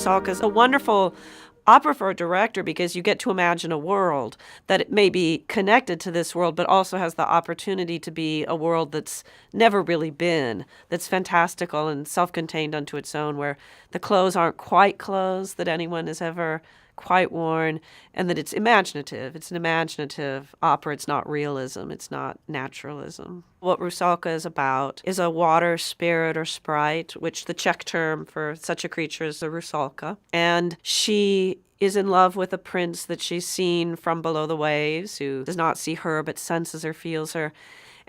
Rusalka is a wonderful opera for a director because you get to imagine a world that it may be connected to this world, but also has the opportunity to be a world that's never really been, that's fantastical and self-contained unto its own, where the clothes aren't quite clothes that anyone has ever quite worn, and that it's imaginative. It's an imaginative opera. It's not realism. It's not naturalism. What Rusalka is about is a water spirit or sprite, which the Czech term for such a creature is a Rusalka. And she is in love with a prince that she's seen from below the waves, who does not see her but senses her, feels her.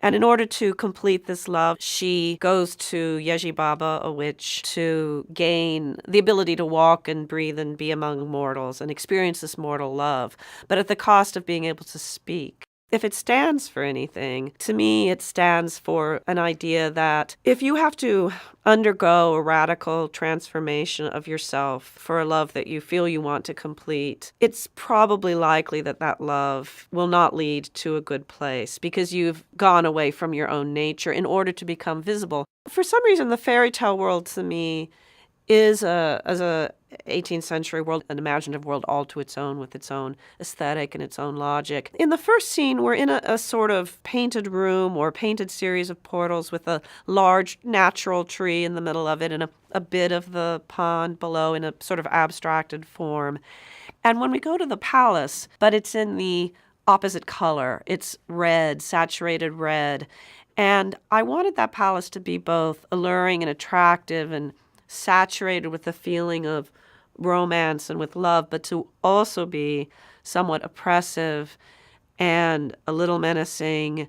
And in order to complete this love, she goes to Yeji Baba, a witch, to gain the ability to walk and breathe and be among mortals and experience this mortal love, but at the cost of being able to speak. If it stands for anything, to me it stands for an idea that if you have to undergo a radical transformation of yourself for a love that you feel you want to complete, it's probably likely that that love will not lead to a good place because you've gone away from your own nature in order to become visible. For some reason, the fairy tale world to me is as a 18th century world, an imaginative world all to its own, with its own aesthetic and its own logic. In the first scene, we're in a sort of painted room or painted series of portals with a large natural tree in the middle of it and a bit of the pond below in a sort of abstracted form. And when we go to the palace, but it's in the opposite color, it's red, saturated red. And I wanted that palace to be both alluring and attractive and saturated with the feeling of romance and with love, but to also be somewhat oppressive and a little menacing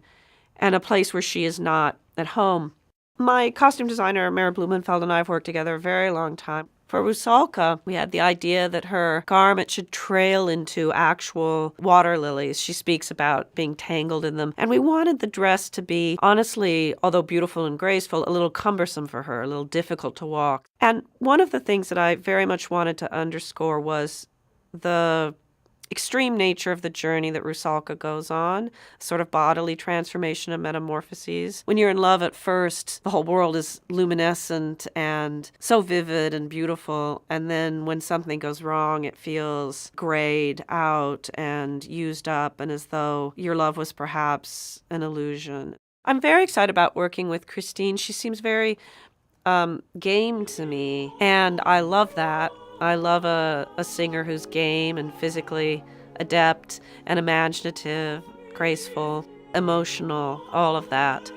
and a place where she is not at home. My costume designer, Mary Blumenfeld, and I have worked together a very long time. For Rusalka, we had the idea that her garment should trail into actual water lilies. She speaks about being tangled in them. And we wanted the dress to be, honestly, although beautiful and graceful, a little cumbersome for her, a little difficult to walk. And one of the things that I very much wanted to underscore was the extreme nature of the journey that Rusalka goes on, sort of bodily transformation and metamorphoses. When you're in love at first, the whole world is luminescent and so vivid and beautiful. And then when something goes wrong, it feels grayed out and used up, and as though your love was perhaps an illusion. I'm very excited about working with Kristine. She seems very game to me, and I love that. I love a singer who's game and physically adept and imaginative, graceful, emotional, all of that.